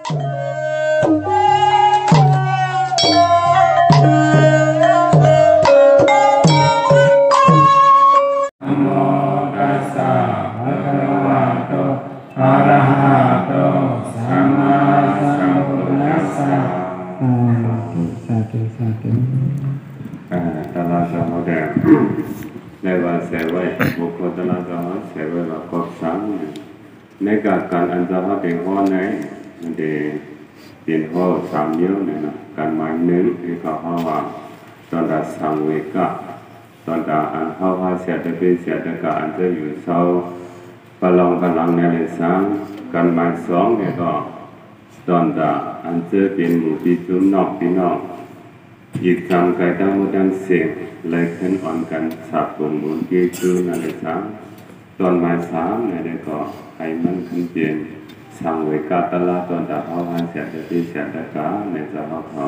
ตลาดสหแดงในวันเสาร์ไว้บุคคลตลาดสหเสาร์ไว้เราก็ซ้ำในการอันจะเขาเป็นข้อไหนมันจะเป็นข้อสามนิ้วเนี่ยนะการหมายหนึ่งที่เขาว่าตอนดับสังเวกะตอนดับอันเขาว่าเสียจะเป็นเสียจะกะอันจะอยู่เศร้าพลังในเลยสังการหมายสองเนี่ยก็ตอนดับอันจะเป็นหมู่ปีจุนนอกปีนอกอีกจำกายตั้งมุดันเสียงเลยขึ้นอ่อนกันสับตรงมูลที่คือนั่นเลยสามตอนมาสามเนี่ยก็ให้มันขึ้นเปลี่ยนสังเวกาตลาตอนดาเขาหันเสียจะตีเสียตะกาในจะเขา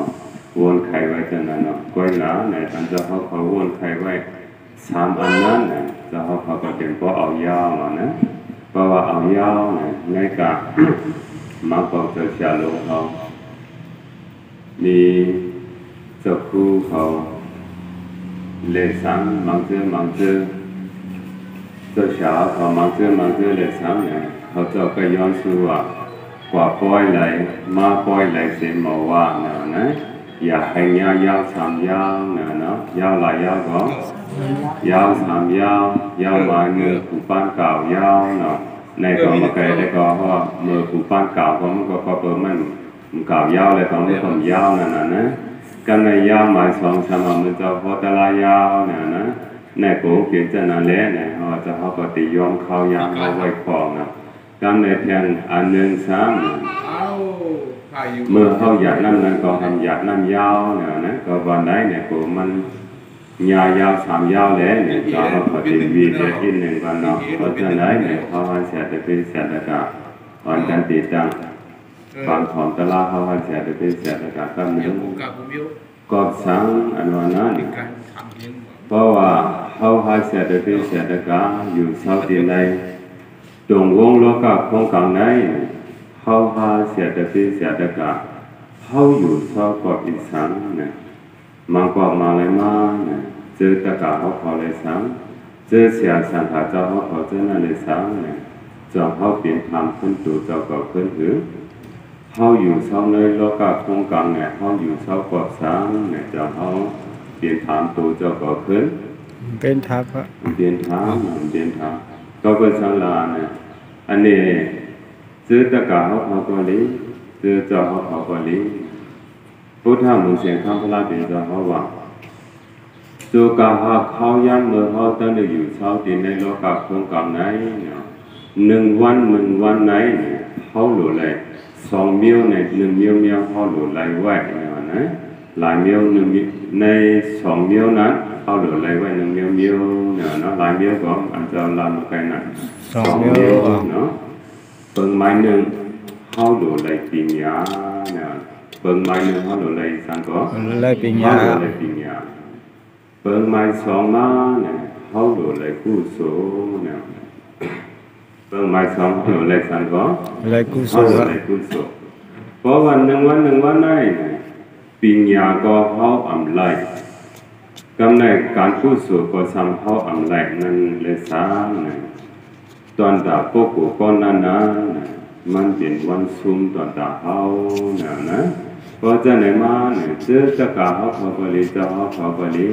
วนไข่ไว้จนนั้นเนาะก้อยหนาในอันจะเขาวนไข่ไว้สามอันนั้นเนี่ยจะเขาก็เป็นเพราะเอายาวนะเพราะว่าเอายาวเนี่ยในการมาบอกจะเสียลงเขามีเจ้าครูเขาเลสังมังเจเจ้าสาวเขามังเจเลสังเนี่ยเขาเจ้าก็ย้อนสู่ว่ากว่าปล่อยไหลมาปล่อยไหลเสียมาว่าเนี่ยนะอยากให้ยาวสามยาวเนี่ยเนาะยาวหลายยาวก็ยาวสามยาวยาวมาเมื่อผู้ป้านเก่ายาวเนาะในก็มาเกยได้ก็เพราะเมื่อผู้ป้านเก่าก็มันก็เปิดมันเก่ายาวเลยก็ไม่ต้องยาวนั่นนะกันในยาวหมายสองสามมันจะพอตลายาวเนี่ยนะในโกเขียนจะนั่นแหละเนี่ยเขาจะเขาปฏิยอมเขายาวเอาไว้คลองนะกันในแทนอันหนึ่งสามเมื่อเขาอยากนั่นก็ทำอยากนั่นยาวเนี่ยนะก็วันไหนเนี่ยโกมันยาวสามยาวแล้วเนี่ยจะเขาปฏิวีเดียที่หนึ่งวันเนาะเพราะฉะนั้นเนี่ยเขาให้เสียแต่เป็นเสียแต่กะอ่อนกันติดจังบางของตลาดเขาให้เสียแต่เป็นเสียแต่กะตั้งหนึ่งก็สังอันวันนั้นเพราะว่าเขาให้เสียแต่เป็นเสียแต่กะอยู่เสาดินในตรงวงโลกะของกลางในเขาให้เสียแต่เป็นเสียแต่กะเขาอยู่เสากับอีสังเนี่ยมากกว่ามาเลยมาเนี่ยเจอตะกะเขาเลยสังเจอเสียสังขาเจ้าเขาเจอนั่นเลยสังเนี่ยจอมเขาเปลี่ยนทำขึ้นตัวเจ้าก็ขึ้นหือเขาอยู่เสาในโลกะของกลางเนี่ยเขาอยู่เสากับสังเนี่ยจอมเขาเปลี่ยนทำตัวเจ้าก็ขึ้นเป็นทับอะเปลี่ยนทำก็เป็นสังลาเนี่ยอันนี้เจอตะกะเขาก็เลยเจอเจ้าเขาก็เลยพุทธมุเสียงคำพระเป็นจะเขาว่าจูกาหาเขาย่ำเมื่อเขาตั้งแต่อยู่เช้าตีในโลกาคงกรรมไหนหนึ่งวันไหนเขาหลุดเลยสองเมียวในหนึ่งเมียวเขาหลุดเลยไว้นะหลายเมียวหนึ่งในสองเมียวนั้นเขาหลุดเลยไว้หนึ่งเมียวเนี่ยนะหลายเมียวก็อันจะลำมาไกลหน่อยสองเมียวเนาะเปิงไม้หนึ่งเขาหลุดเลยปีญาเนี่ยเปิงไม้หนึ่งเขาหลุดเลยสังก็เลยปีญาเปิงไม้สองมาเนี่ยเขาหลุดเลยกู้โสเนี่ยเปิงไม้สองหลุดเลยสังก็เลยกู้โสเพราะวันหนึ่งได้ปีญาก็เขาอ่ำไล่กำในการกู้โสก็ซ้ำเขาอ่ำไล่นั่นเลยสามเนี่ยตอนดาพวกกูก้อนนั้นนะมันเป็นวันซุ่มตอนดาเขาเนี่ยนะพอจะไหนมาเนี่ยเจอตะกาเขาบริจาเขาบริ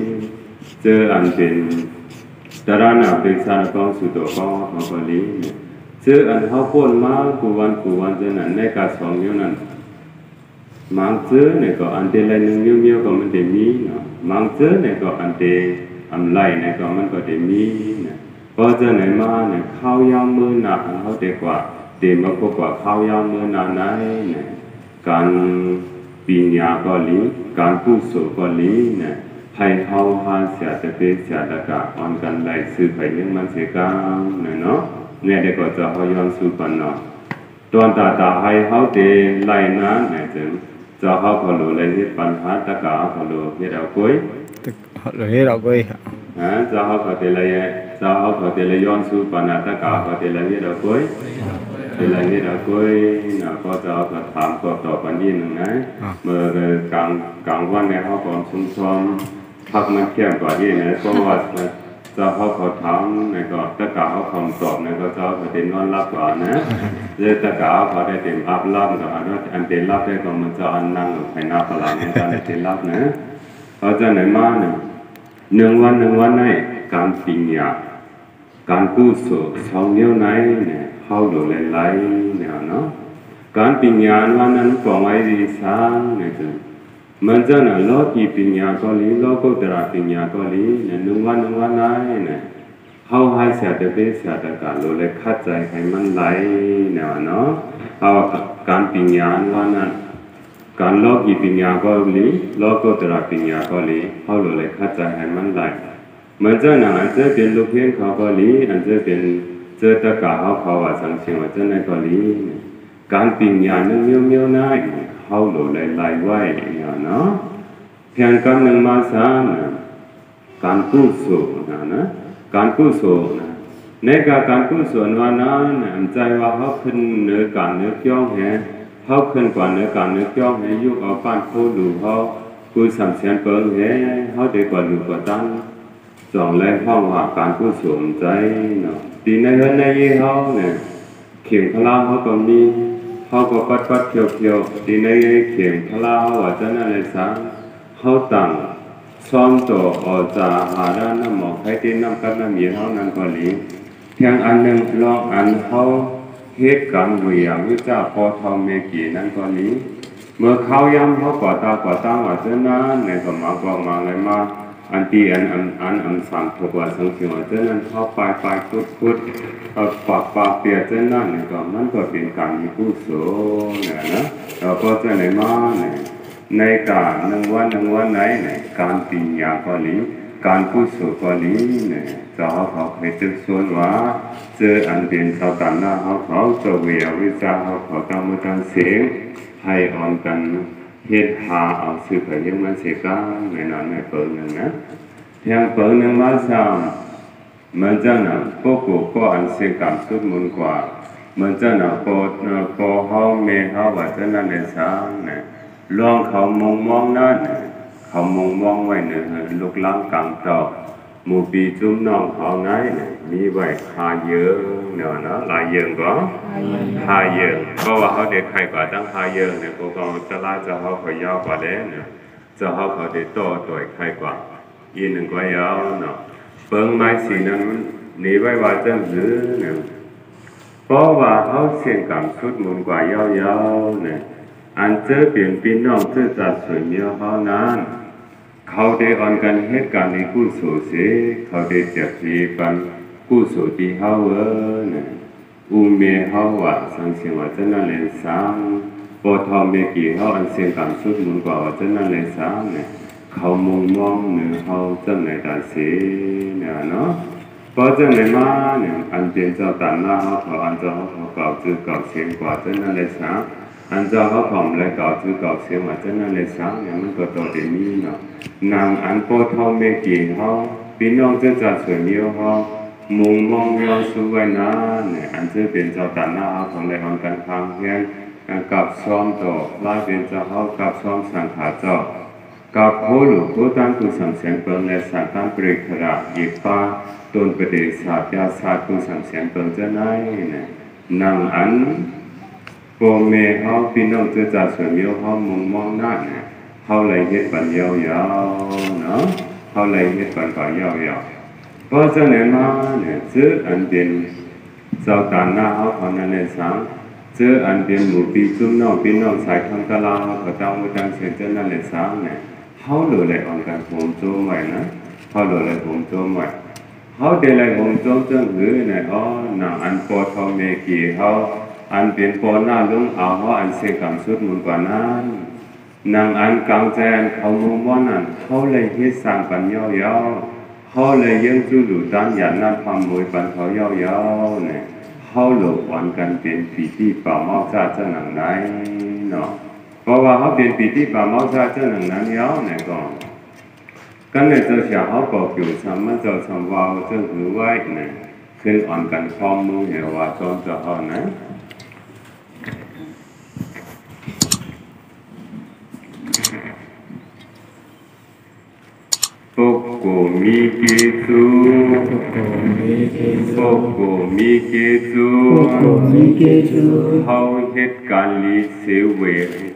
เจออันเป็นตระหนักเป็นสารกองสุดโต่งเขาบริเจออันเขาพ่นมากูวันจะนั้นในการสองนิ้วนั้นมังเจอเนี่ยก็อันเดลัยหนึ่งนิ้วก็มันเดมีเนาะมังเจอเนี่ยก็อันเดอันไล่เนี่ยก็มันก็เดมีเนี่ยพอจะไหนมาเนี่ยข้าวยาวมือหนักเขาเด็กกว่าเต็มมากกว่าข้าวยาวมือหนาไหนเนี่ยการปีญาก็ลีการกู้โสก็ลีเนี่ยให้เขาหาเสียแต่เป็นเสียตะกะอ่อนกันไหลซื้อไปเลี้ยงมันเสียกลางเนี่ยเนาะเนี่ยเด็กก็จะเขาย้อนสู่กันเนาะตอนตาให้เขาเตะไหลนั้นเนี่ยจึงจะเขาพอรู้เลยที่ปัญหาตะกะพอรู้ที่เราคุยจะเขาพอเตะเลยย้อนสู่ปัญหาตะกะพอเตะเลยที่เราคุย เป็นไรนี่เราคุยนะก็จะเอาถามก็ตอบกันยี่หนึ่งนะเมื่อกลางวันเนี่ยเขาก่อนชุ่มพักมันเข้มกว่ายี่นะเพราะว่าจะเขาถามเนี่ยก็ตะกาเขาคำตอบเนี่ยก็จะประเด็นนอนรับกว่านะเลยตะกาเขาได้เต็มอัพรับก็อันเต็มรับได้ก็มันจะอันนั่งภายในพลังเนี่ยจะได้เต็มรับนะเขาจะไหนมาเนี่ยหนึ่งวันในการปิญญาการกู้สุขสองเดียวไหนเนี่ยเข้าดูหลายๆเนี่ยเนาะการปิญญาวันนั้นก็ไม่ดีสร้างเนี่ยคือมันจะเนี่ยโลกีปิญญาก็ลีโลกุตระปิญญาก็ลีเนี่ยหนึ่งวันไหนเนี่ยเข้าให้เสียแต่เบี้ยเสียแต่การรู้เลยคัดใจให้มันไหลเนี่ยเนาะเอาการปิญญาวันนั้นการโลกีปิญญาก็ลีโลกุตระปิญญาก็ลีเข้ารู้เลยคัดใจให้มันไหลมันจะเนี่ยอันจะเป็นลูกเพียงเขาก็ลีอันจะเป็นเจอตะกาเขาว่าสังเกตว่าจะในก็ลีการปิญญาเนี่ยเมียวๆนะเข้าโหลไหลไว้เนี่ยเนาะเพียงกันหนึ่งมาสามการกู้สุขนะการกู้สุขนะในการกู้สุขวันนั้นใจว่าเขาขึ้นเนื้อการเนื้อเกี่ยวแห่เขาขึ้นกว่าเนื้อการเนื้อเกี่ยวแห่ยุคเอาบ้านโคดูเขากู้สัมเสียนเปิงแห่เขาเด็กกว่าดูกว่าตั้งจองแรงห้องว่าการกู้สุขใจเนาะตีในเฮือนในยี่เขาเนี่ยเขียงพลาเขาก็มีเขาก็ปัดเขียวดีในเขียงพลาว่าจะนั่นเลยสังเขาตั้งซ้อมตัวออกจากหาด้านน้ำหมอกให้ที่น้ำกับน้ำมีเขานั้นก็หลีเพียงอันหนึ่งลองอันเขาเหตุการณ์วิญญาณวิจารพอทองเมกีนั้นก็หลีเมื่อเขาย้ำเขาก่อตาก่อตั้งว่าจะนั้นในสมัยบอกมาเลยมาอันที่อันสั่งถูกว่าสังเกตว่าจะนั้นเขาไปคุดปากเปียเจ้านั่นเนี่ยก็มันก็เป็นการมีกุศลเนี่ยนะเราก็จะในมาเนี่ยในการหนึ่งวันไหนเนี่ยการปิญญาก็ลีการกุศลก็ลีเนี่ยจะเขาไปจึกส่วนว่าเจออันเป็นชาวต่างหน้าเขาจะเวียวิจารเขาตั้งมือตั้งเสียงให้อ่อนกันเฮ็ดหาเอาสื่อเผยยังมันเสียกันในนั้นในเปิดหนึ่งนะเพียงเปิดหนึ่งมาสามมันจะน่ะก็อันเสียงกับสุดมุนกว่ามันจะน่ะก็เขาเมเขาว่าจะนั่นในสางเนี่ยลองเขามองนั่นเขามองไว้เนี่ยลูกล้างกลางเต่าหมู่ปีจุ้มน้องเขาไงเนี่ยมีไว้หาเยอะเนี่ยนะหลายเยอะก็หาเยอะเพราะว่าเขาเด็กใครกว่าตั้งหาเยอะเนี่ยพวกเขาจะลาจะเขาขยาวกว่าแล้วเนี่ยจะเขาเด็กโตตัวใครกว่าอีหนึ่งก็ยาวเนาะเปิงไม้สีนั้นหนีไว้ว่าจะหือเนี่ยเพราะว่าเขาเสียงกำสุดมุนกว่ายาวๆเนี่ยอันเจอเปลี่ยนปีน้องเจอจัดสวยเมียเขานั้นเขาได้อ่อนกันเหตุการณ์ในกู้โสเสเขาได้เจ็บทีปันกู้โสที่เขาเนี่ยเมเขาว่าสังเสียงว่าจะนั่นเลยสังปอทอเมกี่เขาอันเสียงกำสุดมุนกว่าจะนั่นเลยสังเนี่ยเขามองเนื้อเขาจะในตาเสียเนี่ยเนาะพอจะในมาเนี่ยอันเป็นเจ้าตันหน้าเขาอันเจ้าเขาเก่าจื้อเก่าเสียงกว่าจะนั่นเลยสังอันเจ้าเขาผอมเลยเก่าจื้อเก่าเสียงว่าจะนั่นเลยสังเนี่ยมันก็ตัวเดียวนี้เนาะนางอันปอทอเมกี่เขาพี่น้องจะจัดสวยเมียวเขามองยอสวยนะเนี่ยอันจะเป็นเจ้าตันหน้าของเลยของการฟังเพียงกับซ้อมต่อลายเป็นเจ้าเขากับซ้อมสังขารเจ้ากับโคหลุโคตันกุสังเสียงเปิงและสังตันปริขระยิบป้าต้นประเดชาติยาศาสตร์กุสังเสียงเปิงจะไหนเนี่ยนางอันโกเมเขาพี่น้องจะจัดสวยเมียวเขามองหน้าเนี่ยเขาเลยเฮ็ดปัญญายาวเนาะเขาเลยเฮ็ดปัญญายาวเพราะฉะนั้นมาเนี่ยซื้ออันเป็นเจ้าตาหน้าเขาคนนั้นเลยสังซื้ออันเป็นหมู่ปีจุ้มน้องพี่น้องสายคำตะลาเขาตั้งมือตั้งเสียงจะนั่นเลยสังเนี่ยเขาเลยอ่อนกันผมโจมไว้นะเขาเลยผมโจมไว้เขาเดลัยผมโจมจังหือเนี่ยอ๋อนางอันปอทองเมกี่เขาอันเป็นปอหน้าลุงเอาเขาอันเสียกำสุดมุนกว่านั้นนางอันกลางแจนเขามุมว่านั่นเขาเลยเฮ็ดสร้างปัญญายาวเขาเลยยังจูหลุดด้านหยาดน้ำความมวยปันเขายาวเนี่ยเขาหลบหวานกันเป็นปีที่ป่าเมาซาเจ้าหนังไหนเนาะเพราะว่าเขาเป็นปีที่ป่าเมาซาเจ้าหนังนั้นยาวเนี่ยก็กันเลยเจ้าเสียเขาบอกอยู่สามมันเจ้าสามวาวเจ้าหือไว้เนี่ยขึ้นอ่อนกันพร้อมมือเหวว่าจอมเจ้าเขานะ มีกิจู ปุโกมิเกสุ ปุโกมีกิจู ปุโกมิเกสุ เขาเหตุการณ์ลิเสเว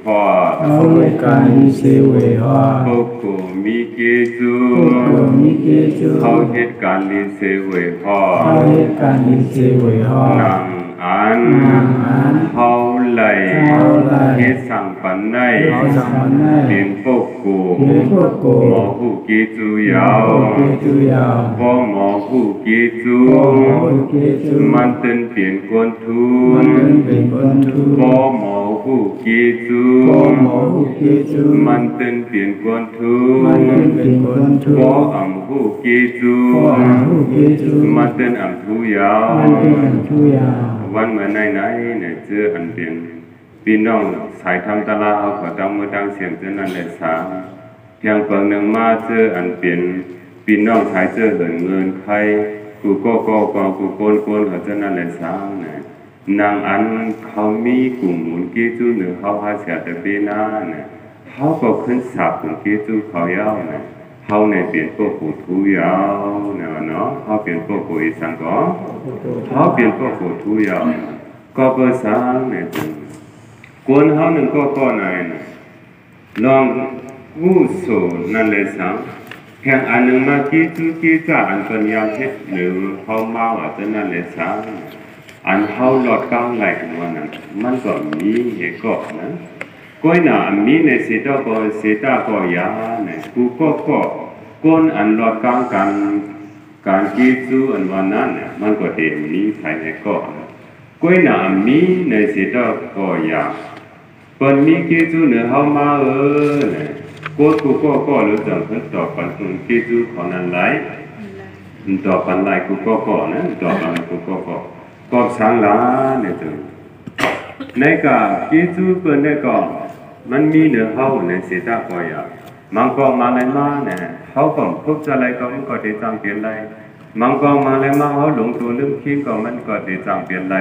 พอ เอาไว้การิเสเวหะ ปุโกมีกิจู ปุโกมิเกสุ เขาเหตุการณ์ลิเสเวพอ เอาไว้การิเสเวหะ นางอัน นางอัน เขาไหล เขาไหล เหตุสั่งปันใน เขาสั่งปันใน เป็นปุโก เป็นปุโก หมอผู้กิจูยาว เกตุยา บ่หมอผู้กิจู โอเกตุ มันเต้นเปลี่ยนกวนทุ มัน นเป็นคนทุ บ่หมอผู้กิจู โอหมออุเกตุ มันเต้นเปลี่ยนกวนทุ มันเป็นคนทุ บ่อ่ำผู้กิจู โออุเกตุ มันเต้นอ่ำทุยาว มันเป็นทุยา วันเมื่อไหนเนี่ยเจออันเปลี่ยนพี่น้องสายทำตลาดเขาก็ต้องมาตั้งเสียงเจ้านั่นเลยสาเพียงเปิงหนึ่งมาเจออันเปลี่ยนพี่น้องสายเจอเหินเงินใครกูก็กูโกนเขาเจ้านั่นเลยสาเนี่ยนางอันเขามีกลุ่มหมุนกี้จูหนึ่งเขาหาเสียแต่ปีหน้าเนี่ยเขาก็ขึ้นสับกลุ่มกี้จูเขายาวเนี่ยเขาเนี่ยเปลี่ยนพวกผู้ทุยาวเนี่ยเนาะเขาเปลี่ยนพวกผู้อีสังก็เขาเปลี่ยนพวกผู้ทุยาวก็เบอร์สามเนี่ยจึงกวนเขาหนึ่งก็ไหนเนี่ยลองวู้โซนั่นเลยสังเพียงอันหนึ่งมากี้จูกี้จ้าอันเป็นยาวเฮ็ดหรือเขามาว่าจะนั่นเลยสังอันเขาหลอดกลางไหลของมันนั้นมันก็มีเหตุก็นะก้อยหนามีในเสตก็ยาเนี่ยกูก็ก้นอันหลอดกลางการกี้จูอันวันนั้นเนี่ยมันก็เต็มมีภายในก็ก้อยหนามีในเสตก็ยาเปิดมีกี้จูเนี่ยเขามาเนี่ยกูก็รู้จักเพิ่นต่อปันตุนกี้จูของนั้นไหลต่อปันไหลกูก็นะต่อปันกูก็สังลาเนี่ยจึงในกะกี้จูเปิดในก็มันมีเนื้อเขาในเสตก็ยามังก็มาเลยมาเนี่ยเขาก็พบจะอะไรก็มันก็ได้จังเปลี่ยนไรมังก็มาเลยมาเขาหลงตัวลืมคิดก็มันก็ได้จังเปลี่ยนไร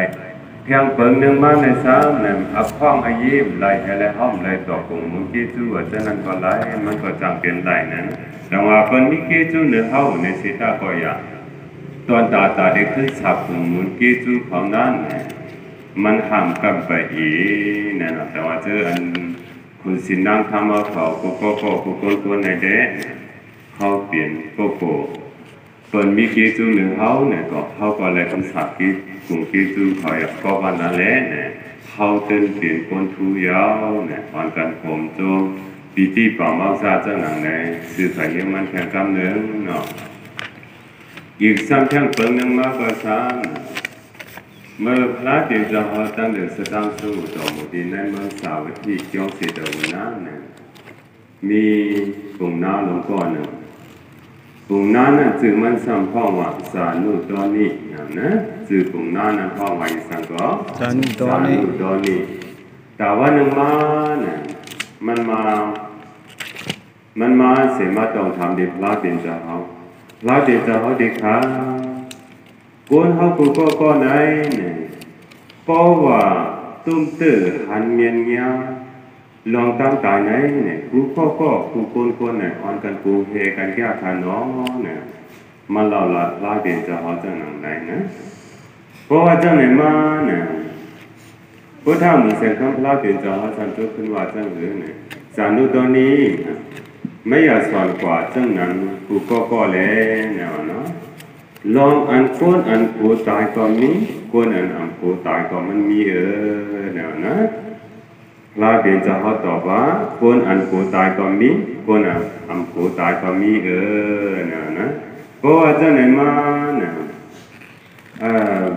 เพียงเปิงหนึ่งมาในสามเนี่ยอับข้องอายิบไรอะไรห้อมไรต่อกลุ่มมุนกี้จูว่าจะนั้นก็ไรมันก็จังเปลี่ยนไรนั่นแต่ว่าเป็นมีกี้จูเนื้อเขาในเสตก็ยาตอนตาได้ขึ้นสับกลุ่มมุนกี้จูของนั้นมันห้ามกันไปอีนั่นแหละแต่ว่าเจออันคุณสินนั่งทำเอาเขากูคนในเด็กเขาเปลี่ยนโกเปิดมีกีจูหนึ่งเขาเนี่ยก็เขาก็เลยคำศัพท์กีกลุ่มกีจูเขาอยากก็วันนั้นแหละเนี่ยเขาเต้นเปลี่ยนคนทุยาวเนี่ยวันกันผมโจปีที่ป่ามาซาเจ้าหนังเนี่ยสื่อสารยังมันแข่งกันหนึ่งเนาะอีกซ้ำแข่งเปิงหนึ่งมากกว่าซ้ำเมื่อพระเดชเขาตั้งเดือดสตางค์สู้ต่อหมดที่ในเมืองสาวที่เกี่ยวเสด็จวันนั้นเนี่ยมีกลุ่มน้าหลวงพ่อหนึ่งกลุ่มน้านั้นจึงมันสัมพ่อว่าสานุตอนนี้นะจึงกลุ่มน้านั้นพ่อว่าสังก็สานุตอนนี้แต่ว่าหนึ่งมาเนี่ยมันมาเสียมาต้องทำดีพระเดชเขาเด็กขาก้นเขากูก็ไหนเนี่ยก็ว่าตุ้มตื้อหันเมียนเงี้ยลองตั้งตายไหนเนี่ยกูคนเนี่ยอ่อนกันกูเฮกันแก่ขาน้องเนี่ยมันเราลาเดียนจะเขาจะหนังไหนนะเพราะว่าเจ้าไหนมาเนี่ยพุทธะมือเสกคำลาเดียนจะเขาสันตุขึ้นว่าเจ้าหรือเนี่ยสานุตอนนี้ไม่อยากสอนกว่าเจ้านั้นกูก็แล้วเนี่ยเนาะลองอันคนอันผู้ตายก็มีคนอันผู้ตายก็มันมีเนี่ยนะพระเดชจะเขาตอบว่าคนอันผู้ตายก็มีคนอันผู้ตายก็มีเนี่ยนะเพราะว่าเจ้าไหนมาเนี่ย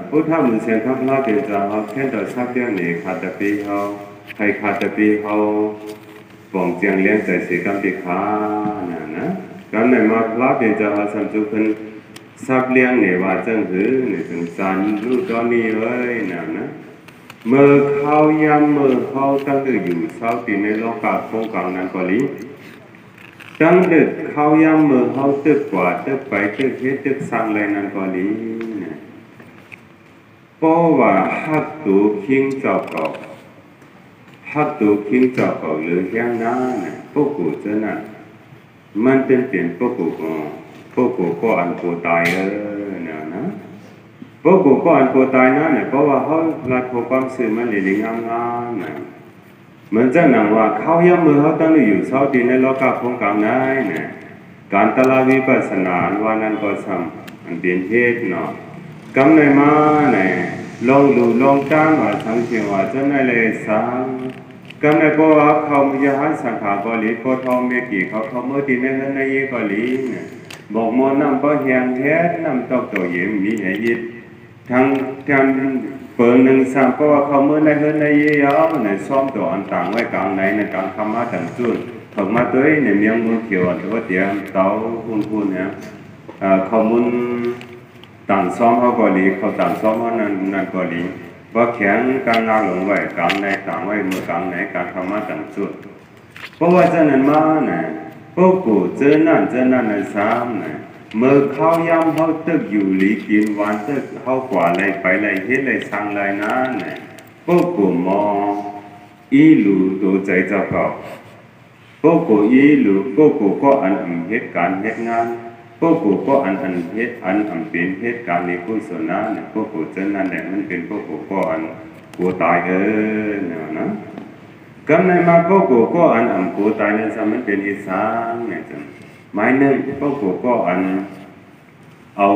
พุทธมุสลิมพระเดชจะเขาแค่ต่อสักเดียวนี่ขาดปีเขาใครขาดปีเขาป่องเจียงเลี้ยงใจเสียกันปีขาเนี่ยนะกันไหนมาพระเดชจะเขาสัมจุกันสับเลี้ยงเนี่ยว่าจังหือเนี่ยถึงสารรูปตอนนี้เว้ยนะเมื่อเขาตั้งแต่อยู่เศร้าตีในโลกาโครงการนั้นก็ลีตั้งแต่เขาเมื่อเขาตึกกว่าตึกไปตึกเฮ็ดตึกสร้างอะไรนั้นก็ลีเนี่ยเพราะว่าฮักตูคิงเจ้าเก่าหรือแย่งนั้นเนี่ยพวกกูเจ้านั้นมันเป็นเปลี่ยนพวกกูก็ พวกกูก็อันกูตายเนี่ยนะพวกกูก็อันกูตายนะเนี่ยเพราะว่าเขาลัดพวกความสื่อมันเลยงามๆนะเหมือนจะหนังว่าเขาย่ำมือเขาตั้งอยู่เสาตีในโลกาพงกลางได้เนี่ยการตลาดวิปัสสนาวันนั้นก็ทำอันเป็นเหตุเนาะกำในมาเนี่ยลองดูลองจ้างว่าสังเกตว่าจะในเลยสังกำในก็ว่าเขาไม่ยหันสังขารก็หลีก็ทองเมกี่เขาเมื่อตีในนั้นในยี่ก็หลีเนี่ยบอกมอน้ำก็เฮียงแท้น้ำตกตัวเยี่ยมมีเหยิดทั้งเปิงหนึ่งสามก็ว่าเขาเมื่อในนั้นในยี่เอาในซ้อมตัวอันต่างไว้กลางในกลางธรรมะต่างจุดถึงมาด้วยในเมียงมือเขียวตัวเตียงเตาคุณเนี่ยเขามุนต่างซ้อมเขาก็หลีเขาต่างซ้อมเขานั่นก็หลีว่าแข็งการงานหลงไว้กลางในต่างไว้มือกลางในการธรรมะต่างจุดเพราะว่าจะนั่นมาเนี่ยพวกกูเจอนั่นในสามเนี่ยเมื่อเขาย้ำเขาตึกอยู่หลีกินวันตึกเขากว่าอะไรไปอะไรเฮ็ดอะไรสั่งอะไรนั้นเนี่ยพวกกูมองอีหลูตัวใจเจ้าก็พวกกูอีหลูพวกกูก็อันเหตุการณ์เหตุงานพวกกูก็อันเหตุเป็นเหตุการณ์ในกุศลนะเนี่ยพวกกูเจอนั่นแหละมันเป็นพวกกูก็อันกูตายเนี่ยนะกำในมาพวกกูก็อันกูตายเนี่ยมันเป็นอีสานเนี่ยจังหมายนึงพวกกูก็อันเอา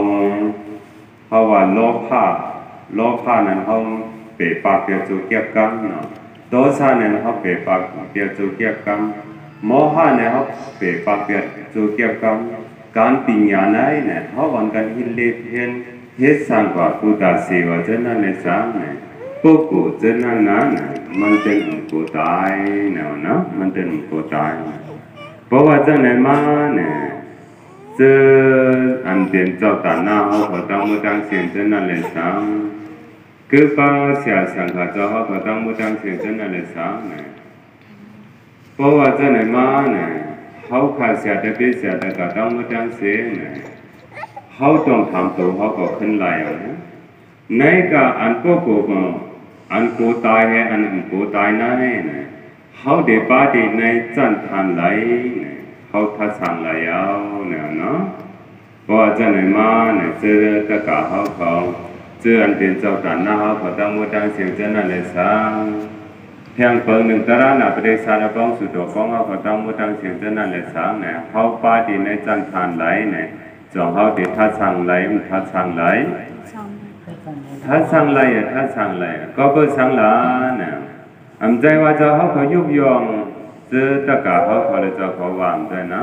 เพราะว่าโลภะนั้นเขาเปรปากเปียจูเกียบกัมเนาะโทสะเนี่ยเขาเปรปากเปียจูเกียบกัมโมหะเนี่ยเขาเปรปากเปียจูเกียบกัมการปิญญาณเนี่ยเขาวันกันหิเลเห็นเหตุสังกว่ากุตาสีว่าจะนั่นในสามเนี่ยพวกกูจะนั่นมันเป็นกูตายเนาะมันเป็นกูตายเพราะว่าจะไหนมาเนี่ยเจออันเป็นเจ้าตาหน้าเขาขอตั้งมือตั้งเสียงจะนั่นเลยสามคือป้าเสียสังขารเจ้าเขาขอตั้งมือตั้งเสียงจะนั่นเลยสามเนี่ยเพราะว่าจะไหนมาเนี่ยเขาขาดเสียแต่เป็นเสียแต่ก็ตั้งมือตั้งเสียงเนี่ยเขาต้องทำตัวเขาก็ขึ้นไหลเนี่ยในก็อันพวกกูก็อันกูตายให้อันกูตายนั่นเนี่ยเขาเดป้าดีในจันทันไหลเนี่ยเขาทัศน์ไหลเอาเนี่ยเนาะเพราะจะไหนมาเนี่ยเจอตะกาเขาเจออันเป็นเจ้าตาหน้าเขาตั้งมือตั้งเสียงจะนั่นเลยสังเพียงเปิงหนึ่งตระหนักประเดี๋ยวสารบ้องสุดดอกของเขาตั้งมือตั้งเสียงจะนั่นเลยสังเนี่ยเขาป้าดีในจันทันไหลเนี่ยจองเขาติดทัศน์ไหลมันทัศน์ไหลทัศน์ไหลก็เพื่อสังหลาเนี่ยอำใจว่าจะเขายุบยองเจอตะกาเขาเลยจะเขาวางด้วยนะ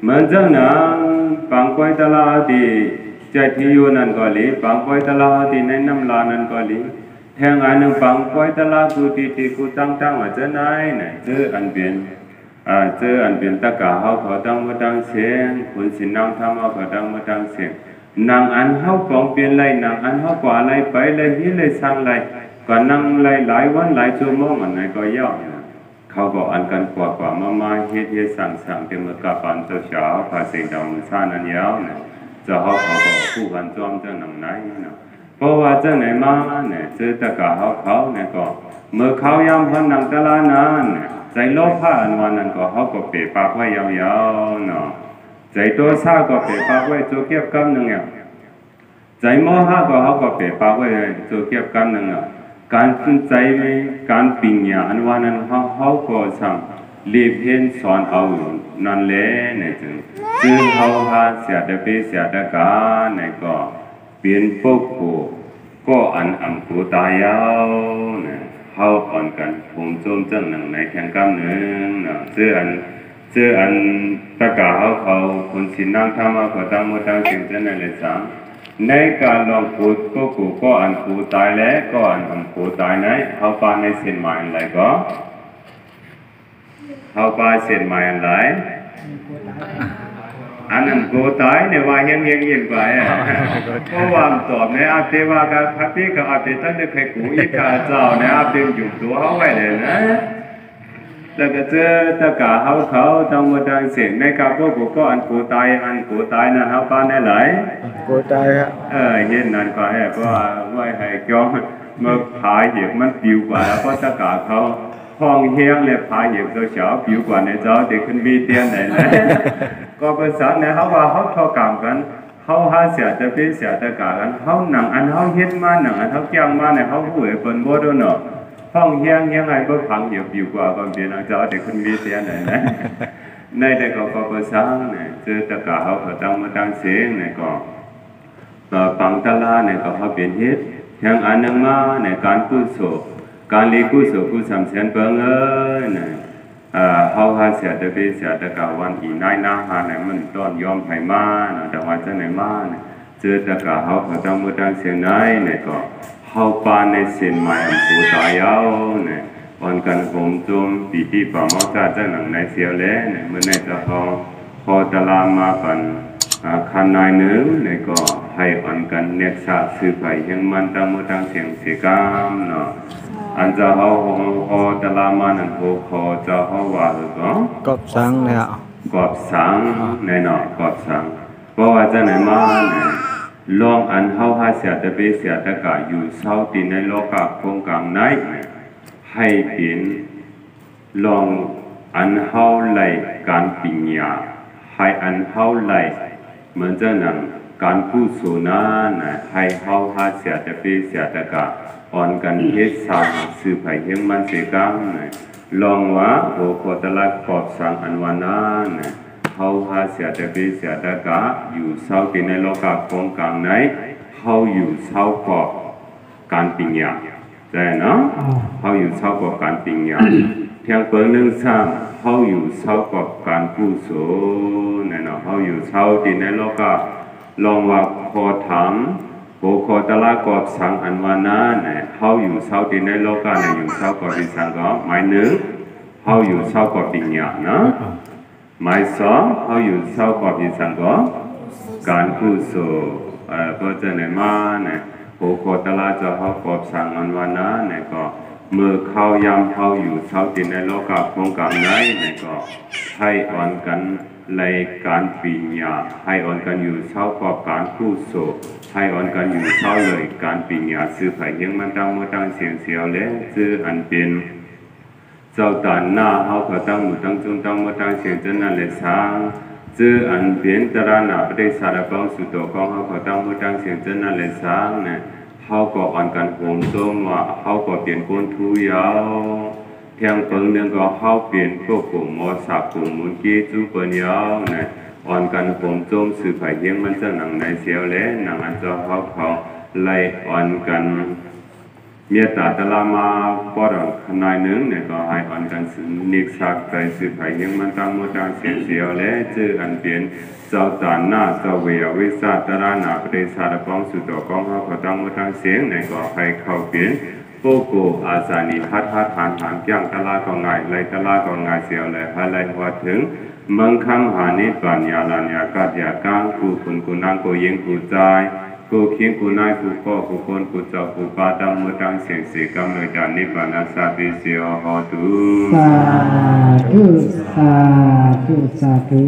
เหมือนเจ้าหนังปังปอยตลาดีใจที่อยู่นั่นก็หลีปังปอยตลาดีในน้ำลานั่นก็หลีแทงอันหนึ่งปังปอยตลากูที่กูตั้งว่าจะไหนเนี่ยเจออันเป็นตะกาเขาตั้งมาตั้งเสียงคุณสินางทำเขาตั้งมาตั้งเสียงนางอันเขากองเปลี่ยนไรนางอันเขากว่าไรไปไรที่ไรสั่งไรก็นั่งไรหลายวันหลายชั่วโมงอันไหนก็ย่อเขาบอกอันกันกว่ามาเฮ็ดสั่งเต็มกับปันเจ้าเช้าภาษีดาวซ่านันยาวเนี่ยจะเขาบอกผู้กันจอมเจ้าหนังไหนเนาะเพราะว่าเจ้าไหนมาเนี่ยเจอตะกาเขาเนี่ยก็เมื่อเขายำพันนังตะลานั้นเนี่ยใจโลภะอันวันนั้นก็เขาก็เปรปากไว้ยาวๆเนาะใจตัวซาก็เปรปากไว้จูเก็บกำหนึ่งเนี่ยใจโมหะก็เขาก็เปรปากไว้จูเก็บกำหนึ่งเนี่ยการใจการปิญญาอันวันนั้นเขาก็สั่งรีบเห็นสอนเอานั่นแหละเนี่ยจึงเขาหาเสียดไปเสียดกาเนี่ยก็เปลี่ยนพวกกูก็อันกูตายยาวเนี่ยเขาอ่อนกันผมโจมจังหนังในแข่งกำหนึ่งเนาะเจออันตะกาเขาคนสินนั่งทำเขาตั้งมือตั้งเสียงจะนั่นเลยสั่งในการลองพูดก็อันกูตายแล้วก็อันกูตายไหนเขาปาในเส้นหมายอะไรก็เขาปาเส้นหมายอะไรอันนั้นกูตายเนี่ยว่าเฮียนไปเพราะว่าตอบในอาเทวากาพัติกับอาเทตั้งแต่ใครกูอีกาเจ้าในอาเทอยู่ตัวเขาไว้เลยนะแล้วก็เจอตะกาเขาต้องมาดังเสียงในกับพวกกูก็อันกูตายนะเขาปาในไหลกูตายครับเห็นนั่นก็เพราะว่าไว้ให้จ้องมาพายเหยียบมันปิวกว่าแล้วก็ตะกาเขา ห้องเฮียงและพาเหยียบตัวเฉาผิวกว่าในเจ้าเด็กขึ้นมีเตียนไหนนะก็ภาษาในเขาว่าเขาทอกรรมกันเขาหาเสียจะเป็นเสียจะกากันเขาหนังอันเขาเฮ็ดมาหนังอันเขาเกี่ยงมาเนี่ยเขาผู้เปิดบ่ด้วยเนาะห้องเฮียงไงก็พังเหยียบผิวกว่าก็เป็นเจ้าเด็กขึ้นมีเตียนไหนนะในแต่ก็ภาษาเนี่ยเจอตะกาเขาตั้งมาตั้งเสียงเนี่ยก็ปังตะลาเนี่ยก็เขาเป็นเฮ็ดเฮียงอันนึงมาในการกุศลการลีกุศลกุศลเสียนเปิงเนี่ยเขาหาเสียแต่เป็นเสียแต่กาวันอีนายนาหาเนี่ยมันต้อนยอมไผ่มาเนาะแต่ว่าจะไหนมาเนี่ยเจอตะกาเขาตั้งมาตั้งเสียงไหนเนี่ยก็เขาปานในเส้นไม้อันปูตายาวเนี่ยวันกันผมจมปีที่ป่ามอตาจะหนังในเสียวแล้วเนี่ยเมื่อในจะเขาพอตะลามาปันคันนายหนึ่งเนี่ยก็ให้อันกันเนกษาสืบไปยังมันตั้งมือตั้งเสียงเสียกามเนาะอันจะเขาพอตะลามานั่นพอจะเขาว่าหรือก็กบสังเนี่ยกอบสังในเนาะกอบสังเพราะว่าจะไหนมาเนี่ยลองอันเขาหาเสียแต่ไปเสียแต่กะอยู่เศร้าตีในโลกาโครงกลางไหนให้เป็นลองอันเขาไล่การปิญญาให้อันเขาไล่เหมือนจะนั่งการพูดสุนานะให้เขาหาเสียแต่ไปเสียแต่กะอ่อนกันเฮ็ดสร้างสืบไผ่เฮียงมันเสกังนะลองว่าโอโคตละกอบสังอันวานานะเขาหาเสียแต่ไปเสียแต่กะอยู่เศร้าตีในโลกาโครงกลางไหนเขาอยู่เศร้ากอบการปิญญาใช่เนาะเขาอยู่เศร้ากอบการปิญญาเทียงเปิงหนึ่งสร้างเขาอยู่เศร้ากอบการกุศลเนี่ยเนาะเขาอยู่เศร้าตีในโลกาลองว่าพอถามโอโคตละกอบสังอันวานาเนี่ยเขาอยู่เศร้าตีในโลกาเนี่ยอยู่เศร้ากอบปิสังก็หมายหนึ่งเขาอยู่เศร้ากอบปิญญาเนาะหมายสองเขาอยู่เศร้ากอบปิสังก็การกุศลเพราะจะไหนมาเนี่ยโอโคตละจะเขากอบสังอันวานาเนี่ยก็เมื่อเขายำเขาอยู่เศร้าตีในโลกาโครงการไหนเนี่ยก็ให้อ่อนกันในการปิญญาให้อ่อนกันอยู่เศร้ากอบการกุศลให้อ่อนกันอยู่เศร้าเลยการปิญญาซื้อไผ่ยังมันตั้งมือตั้งเสียงเสียวแล้วซื้ออันเป็นเจ้าตานหน้าเขาก็ตั้งมือตั้งจุงตั้งมือตั้งเสียงจนนั่นเลยสร้างซื้ออันเป็นตระหนักประเดี๋ยวสารกองสุดโตกองเขาก็ตั้งมือตั้งเสียงจนนั่นเลยสร้างเนี่ยเขาก็อ่อนกันโหมโตมาเขาก็เปลี่ยนคนทุยาวเพียงเปิงหนึ่งก็เขาเปลี่ยนพวกผมมอสับผมมุนกี้จูเปิลยาวเนี่ยอ่อนกันผมโจมสื่อไผ่เยี่ยงมันจะหนังในเสียวแล้วหนังอันจะเขาไล่อ่อนกันเมียตาตะลามาปอดขนายหนึ่งเนี่ยก็ให้อ่อนกันสื่อนิกสักใจสื่อไผ่เยี่ยงมันตั้งมือตั้งเสียวแล้วเจออันเปลี่ยนเจ้าตาหน้าเจ้าเวียวิสาตระนาประเดชารกองสุดกองเขาก็ตั้งมือตั้งเสียงเนี่ยก็ให้เข้าเปลี่ยนโปโกอาสานิฮัทหันย่างตะลาก็ง่ายไล่ตะลาก็ง่ายเสียวเลยให้ไล่หัวถึงมังคังหานิปัญญาลานยากัดยากางกูคุณกูนางกูยิงกูใจกูเคียงกูนายกูก็กูคนกูเจ้ากูปาตังมือตั้งเสียงเสียกำเลยจานิปัญญาสาธิเสียวหอตุสาธุสาธุสาธุ